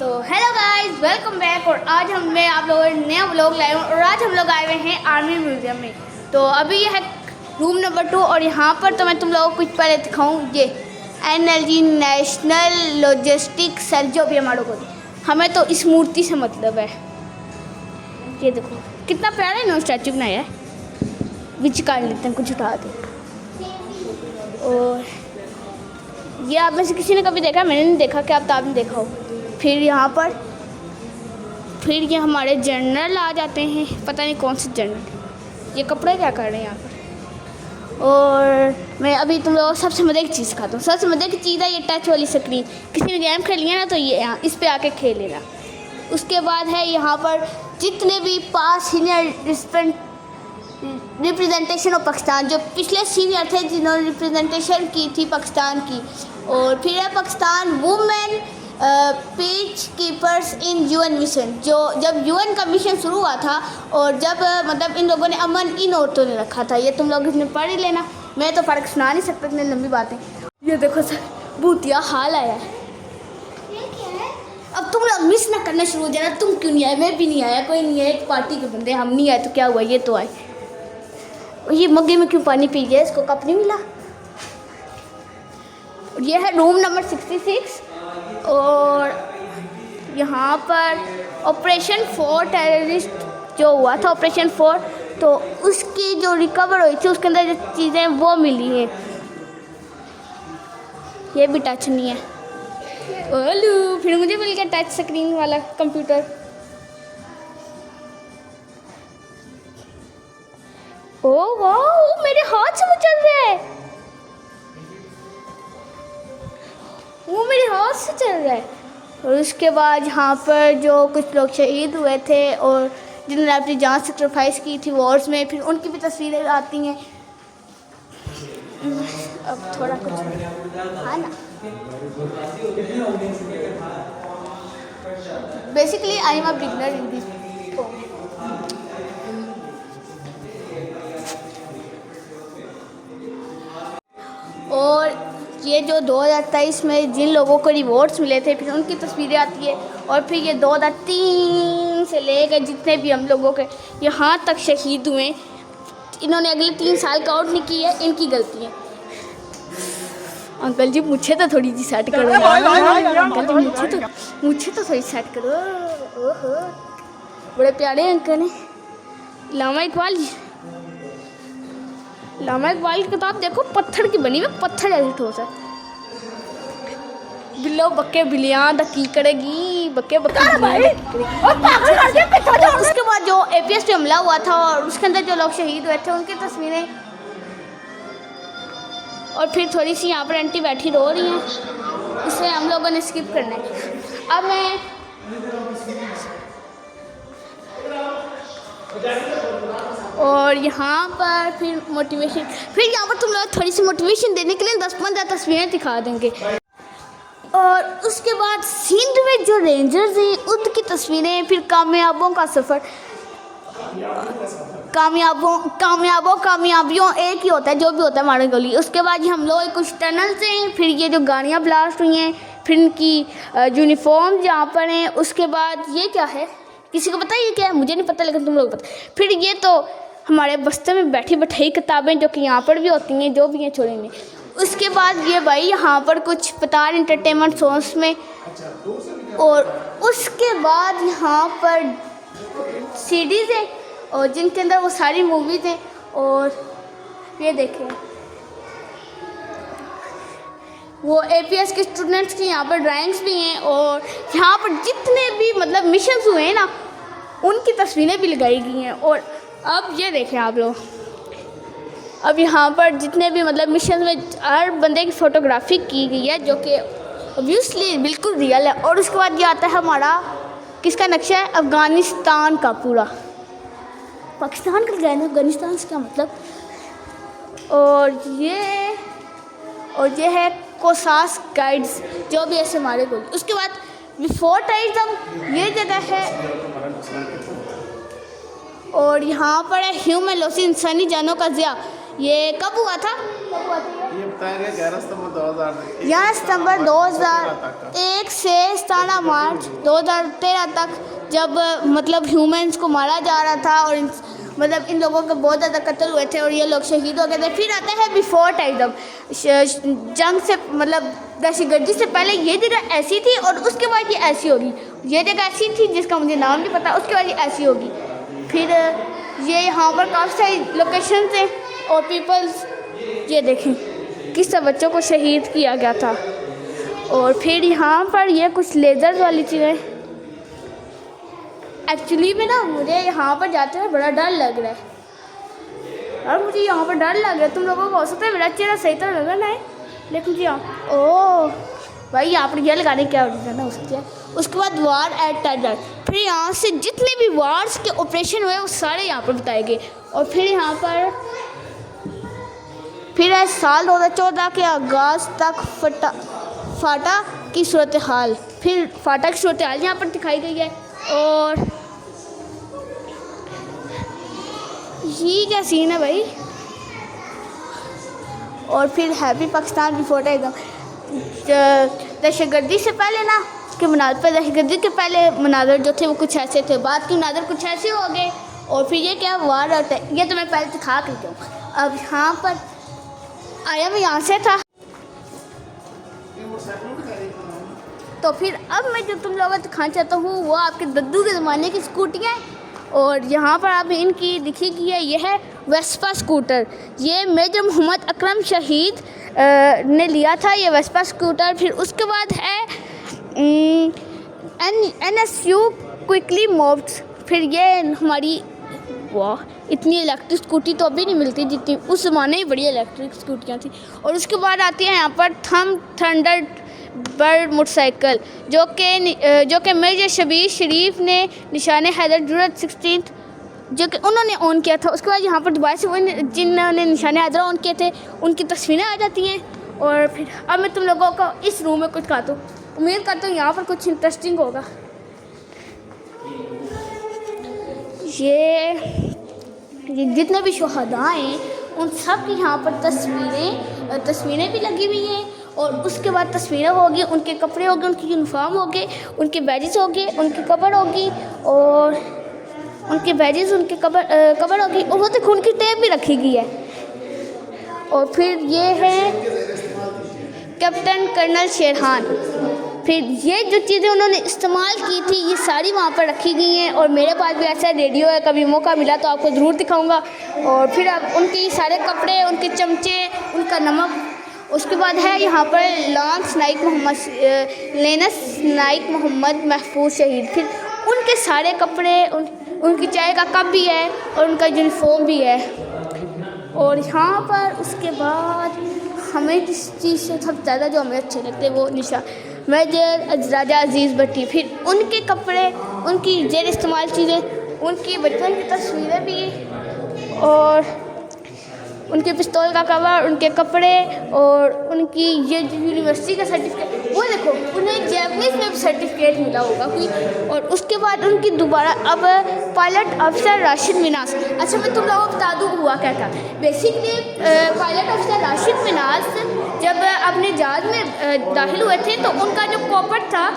तो hello guys, welcome back. और आज मैं आप लोगों ने नया व्लॉग लाए हूँ और आज हम लोग आए हुए हैं आर्मी म्यूजियम में। तो अभी ये है रूम नंबर 2 और यहाँ पर तो मैं तुम लोगों को कुछ पहले दिखाऊँ। ये NLG नेशनल लॉजिस्टिक सर्जो भी हमारे को, हमें तो इस मूर्ति से मतलब है। ये देखो कितना प्यारा इन्होंने स्टैचू बनाया है। बीच काट लेते हैं, कुछ उठा दे। और ये आप में से किसी ने कभी देखा? मैंने नहीं देखा, क्या आप आपने देखा हो? फिर यहाँ पर ये हमारे जनरल आ जाते हैं, पता नहीं कौन से जनरल। ये कपड़े क्या कर रहे हैं यहाँ पर। और मैं अभी तुम लोगों को सबसे मज़े की चीज़ खाता हूँ। सबसे मज़े की चीज़ है ये टच वाली स्क्रीन। किसी ने गेम खेल लिया ना तो ये यहाँ इस पर आके खेल लेना। उसके बाद है यहाँ पर जितने भी पास सीनियर रिप्रेजेंटेशन ऑफ पाकिस्तान, जो पिछले सीनियर थे जिन्होंने रिप्रेजेंटेशन की थी पाकिस्तान की। और फिर है पाकिस्तान वुमेन पीस कीपर्स इन UN मिशन, जो जब UN का मिशन शुरू हुआ था और जब मतलब इन लोगों ने अमन इन औरतों ने रखा था। ये तुम लोग इसमें पढ़ ही लेना, मैं तो फ़र्क सुना नहीं सकता, इतनी लंबी बातें। ये देखो सर, भूतिया हाल आया है। अब तुम लोग मिस ना करना शुरू हो जाना। तुम क्यों नहीं आए? मैं भी नहीं आया, कोई नहीं है, एक पार्टी के बंदे। हम नहीं आए तो क्या हुआ, ये तो आए। ये मग्गे में क्यों पानी पी गया? इसको कप नहीं मिला। ये है रूम नंबर 66 और यहाँ पर ऑपरेशन 4 टेररिस्ट जो हुआ था, ऑपरेशन 4, तो उसकी जो रिकवर हुई थी उसके अंदर जो चीज़ें वो मिली हैं। ये भी टच नहीं है। ओलू, फिर मुझे मिल गया टच स्क्रीन वाला कंप्यूटर। ओह वाह, मेरे हाथ से वो चल रहा है। वो मेरे हाथ से चल रहा है। और उसके बाद यहाँ पर जो कुछ लोग शहीद हुए थे और जिन्होंने अपनी जान सेक्रीफाइस की थी वॉर्स में, फिर उनकी भी तस्वीरें आती हैं। अब थोड़ा कुछ हाँ ना, basically I am a beginner in this. और ये जो 2023 में जिन लोगों को रिवॉर्ड्स मिले थे, फिर उनकी तस्वीरें आती है। और फिर ये 2003 से लेकर जितने भी हम लोगों के यहाँ तक शहीद हुए, इन्होंने अगले 3 साल काउंट नहीं की है, इनकी गलती है। अंकल जी मुझे तो थोड़ी सी सेट करो। अंकल जी मुझे तो थोड़ी सेट करो। ओहो, बड़े प्यारे अंकल हैं। लामा इकबाल की किताब देखो, पत्थर की बनी हुई, पत्थर जैसी ठोस है। बिल्लो बक्के बिलियां दकी करेगी, बक्के उसके बाद जो APS पे हमला हुआ था और उसके अंदर जो लोग शहीद हुए थे उनकी तस्वीरें। और फिर थोड़ी सी यहाँ पर आंटी बैठी रो रही हैं, इसलिए हम लोगों ने स्किप करना है। अब मैं और यहाँ पर फिर मोटिवेशन, फिर यहाँ पर तुम लोग थोड़ी सी मोटिवेशन देने के लिए 10-15 तस्वीरें दिखा देंगे। और उसके बाद सिंध में जो रेंजर्स हैं उनकी तस्वीरें, फिर कामयाबों का सफ़र। कामयाबियों एक ही होता है, जो भी होता है हमारे गली। उसके बाद हम लोग कुछ टनल से हैं, फिर ये जो गाड़ियाँ ब्लास्ट हुई हैं, फिर इनकी यूनिफॉर्म जहाँ पर हैं। उसके बाद ये क्या है, किसी को पता है ये क्या है? मुझे नहीं पता, लेकिन तुम लोग पता। फिर ये तो हमारे बस्ते में बैठी बैठाई किताबें जो कि यहाँ पर भी होती हैं, जो भी हैं छोड़ेंगे। उसके बाद ये भाई यहाँ पर कुछ पतार एंटरटेनमेंट सोर्स में। और उसके बाद यहाँ पर CDs हैं और जिनके अंदर वो सारी मूवीज़ हैं। और ये देखें, वो APS के स्टूडेंट्स की यहाँ पर ड्राइंग्स भी हैं। और यहाँ पर जितने भी मतलब मिशंस हुए हैं ना, उनकी तस्वीरें भी लगाई गई हैं। और अब ये देखें आप लोग, अब यहाँ पर जितने भी मतलब मिशन में हर बंदे की फ़ोटोग्राफी की गई है, जो कि ऑब्वियसली बिल्कुल रियल है। और उसके बाद ये आता है हमारा किसका नक्शा है? अफ़गानिस्तान का पूरा। पाकिस्तान का गया, अफ़गानिस्तान से क्या मतलब। और ये है कोसास गाइड्स, जो भी ऐसे हमारे को। उसके बाद बिफोर टेररिज्म ये जगह है। और यहाँ पर है ह्यूमन लॉस, इंसानी जानों का ज़िया। ये कब हुआ था? ये बताएंगे 11 सितंबर 2000 11 सितंबर 2001 से 17 मार्च 2013 तक, जब मतलब ह्यूमंस को मारा जा रहा था और मतलब इन लोगों के बहुत ज़्यादा कत्ल हुए थे और ये लोग शहीद हो गए थे। फिर आता है बिफोर टाइम, जंग से मतलब दहशतगर्दी से पहले ये जगह ऐसी थी और उसके बाद ये ऐसी होगी। ये जगह ऐसी थी जिसका मुझे नाम नहीं पता, उसके बाद ये ऐसी होगी। फिर ये यहाँ पर काफ़ी सारी लोकेशन थे और पीपल्स, ये देखें किस तरह बच्चों को शहीद किया गया था। और फिर यहाँ पर ये कुछ लेज़र्स वाली चीज़ें। एक्चुअली में ना मुझे यहाँ पर जाते हुए बड़ा डर लग रहा है और मुझे यहाँ पर डर लग रहा है। तुम लोगों को हो सकता है मेरा चेहरा सही तरह लग रहा है, लेकिन मुझे ओह भाई यहाँ पर ये लगाने की क्या रीज़न हो सकती है। उसके बाद वार एट टाइगर, फिर यहाँ से जितने भी वार्स के ऑपरेशन हुए वो सारे यहाँ पर बताए गए। और फिर यहाँ पर फिर है साल 2014 के आगाज़ तक फाटा की सूरत हाल। फिर फाटा की सूरत हाल यहाँ पर दिखाई गई है। और ये क्या सीन है भाई। और फिर हैप्पी पाकिस्तान की फ़ोटो एकदम दहशतगर्दी से पहले ना कि मनाज़र, दहशतगर्दी के पहले मनाज़र जो थे वो कुछ ऐसे थे, बाद के मनाज़र कुछ ऐसे हो गए। और फिर ये क्या वार होता है, ये तो मैं पहले दिखा कर दूँ। अब यहाँ पर आया मैं यहाँ से था, तो फिर अब मैं जो तुम लोगों को दिखाना चाहता हूँ वो आपके दद्दू के ज़माने की स्कूटियाँ हैं। और यहाँ पर आप इनकी दिखेगी है, ये है वेस्पा स्कूटर। ये मेजर मोहम्मद अकरम शहीद ने लिया था ये वेस्पा स्कूटर। फिर उसके बाद है NSU क्विकली मूव्स। फिर ये हमारी वाह इतनी इलेक्ट्रिक स्कूटी तो अभी नहीं मिलती जितनी उस ज़माने में बड़ी इलेक्ट्रिक स्कूटियाँ थी। और उसके बाद आती है यहाँ पर थंडर बर्ड मोटरसाइकिल जो कि मेजर शबीर शरीफ ने निशान हैदर जुर्रत 16 जो कि उन्होंने ऑन किया था। उसके बाद यहाँ पर दोबारा से जिन्होंने निशान हैदर ऑन किए थे उनकी तस्वीरें आ जाती हैं। और फिर अब मैं तुम लोगों को इस रूम में कुछ कहता हूँ, उम्मीद करता हूँ यहाँ पर कुछ इंटरेस्टिंग होगा। ये जितने भी शहादा हैं उन सब की यहाँ पर तस्वीरें भी लगी हुई हैं। और उसके बाद तस्वीरें होगी, उनके कपड़े होंगे, उनकी यूनिफॉर्म होगी, उनके बैजेस होंगे, उनकी कबर होगी और उनके बैजेस उनके कबर होगी। और वो देखो उनकी टेप भी रखी गई है। और फिर ये है कैप्टन कर्नल शेरहान। फिर ये जो चीज़ें उन्होंने इस्तेमाल की थी ये सारी वहाँ पर रखी गई हैं। और मेरे पास भी ऐसा रेडियो है, कभी मौका मिला तो आपको ज़रूर दिखाऊंगा। और फिर अब उनके सारे कपड़े, उनके चमचे, उनका नमक। उसके बाद है यहाँ पर लेनेस नाइक मोहम्मद महफूज शहीद। फिर उनके सारे कपड़े, उनकी चाय का कप भी है और उनका यूनिफॉर्म भी है। और यहाँ पर उसके बाद हमें किस चीज़ से सबसे ज़्यादा जो हमें अच्छे लगते हैं वो मेजर राजा अजीज़ भट्टी। फिर उनके कपड़े, उनकी जेर इस्तेमाल चीज़ें, उनकी बचपन की तस्वीरें भी और उनके पिस्तौल का कवर, उनके कपड़े और उनकी ये यूनिवर्सिटी का सर्टिफिकेट। वो देखो उन्हें जैपनीज़ में भी सर्टिफिकेट मिला होगा कोई। और उसके बाद उनकी दोबारा अब पायलट अफसर राशिद मिनास। अच्छा मैं तुम लोगों को बता दूँ हुआ क्या था। बेसिकली पायलट अफसर राशिद मिनास जब अपने जहाज़ में दाखिल हुए थे तो उनका जो कॉपर था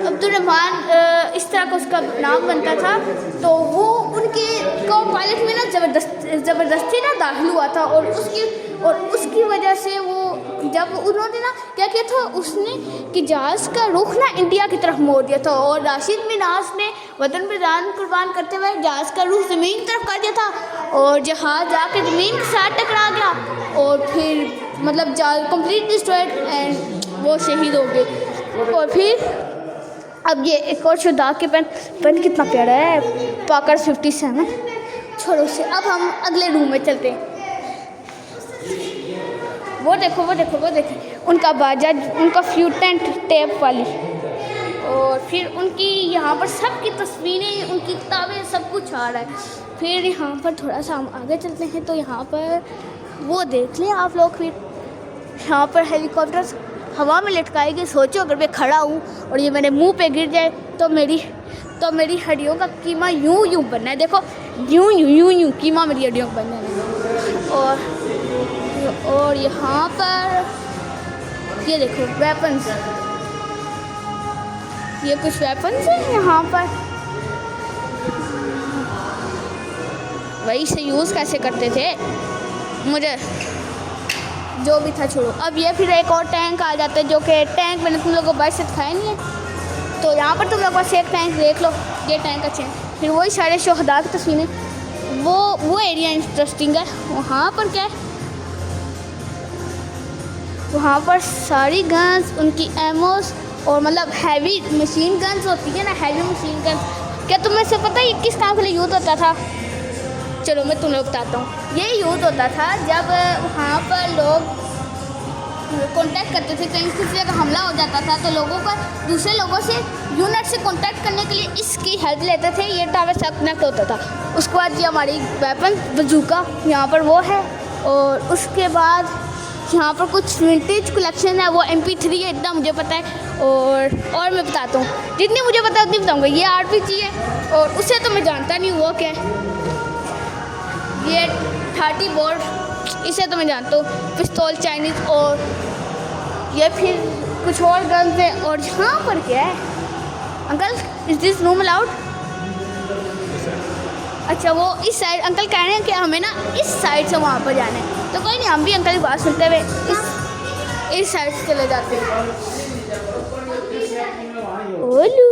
अब्दुर्रहमान इस तरह का उसका नाम बनता था, तो वो उनके को पायलट में ना ज़बरदस्ती ना दाखिल हुआ था। और उसकी वजह से वो जब उन्होंने ना क्या किया था उसने कि जहाज़ का रुख ना इंडिया की तरफ मोड़ दिया था। और राशिद मिनास ने वतन पर जान कुर्बान करते हुए जहाज़ का रुख ज़मीन की तरफ कर दिया था और जहाज़ जाके ज़मीन के साथ टकरा गया और फिर मतलब जहाज़ कंप्लीट डिस्ट्रॉयड एंड वो शहीद हो गए। और फिर अब ये एक और शुदा के पेन कितना प्यारा है, पाकर 57। छोड़ो से, अब हम अगले रूम में चलते हैं। वो देखो उनका बाजा, उनका फ्लूटेंट टेप वाली। और फिर उनकी यहाँ पर सब की तस्वीरें, उनकी किताबें, सब कुछ आ रहा है। फिर यहाँ पर थोड़ा सा हम आगे चलते हैं तो यहाँ पर वो देख लें आप लोग। फिर यहाँ पर हेलीकॉप्टर हवा में लटकाए गए। सोचो अगर मैं खड़ा हूँ और ये मेरे मुंह पे गिर जाए तो मेरी हड्डियों का कीमा यूं बनना है। देखो यूं कीमा मेरी हड्डियों का बनना है। और देखो, और यहाँ पर ये देखो वेपन्स, ये कुछ वेपन्स हैं यहाँ पर। वही से यूज़ कैसे करते थे मुझे जो भी था छोड़ो। अब ये फिर एक और टैंक आ जाता है, जो कि टैंक मैंने तुम लोगों को बाइक से दिखाया नहीं है। तो यहाँ पर तुम लोग बस एक टैंक देख लो, ये टैंक अच्छे हैं। फिर वही सारे शोहदा की तस्वीरें, वो एरिया इंटरेस्टिंग है। वहाँ पर क्या है, वहाँ पर सारी गन्स, उनकी एमोस और मतलब हैवी मशीन गन्स होती है ना, हैवी मशीन गन्स। क्या तुम्हें से पता है ये किस काम के लिए यूज़ होता था? चलो मैं तुम्हें बताता हूँ। ये यूज़ होता था जब वहाँ पर लोग कांटेक्ट करते थे, कहीं किसी जगह हमला हो जाता था तो लोगों का दूसरे लोगों से यूनिट से कांटेक्ट करने के लिए इसकी हेल्प लेते थे। ये टावर से कनेक्ट होता था। उसके बाद ये हमारी वेपन बंदूका यहाँ पर वो है, और उसके बाद यहाँ पर कुछ विंटेज कलेक्शन है, वो MP3 है, इतना मुझे पता है। और मैं बताता हूँ, जितनी मुझे पता है उतनी बताऊँगा। ये RPG है, और उसे तो मैं जानता नहीं वो क्या है। ये 30 बोर्ड, इसे तो मैं जानता हूँ। पिस्तौल चाइनीज़, और ये फिर कुछ और गन्स हैं। और यहाँ पर क्या है uncle, is this room allowed? अच्छा, वो इस साइड अंकल कह रहे हैं कि हमें ना इस साइड से वहाँ पर जाना है। तो कोई नहीं, हम भी अंकल की बात सुनते हुए इस साइड से चले जाते हैं। ओलू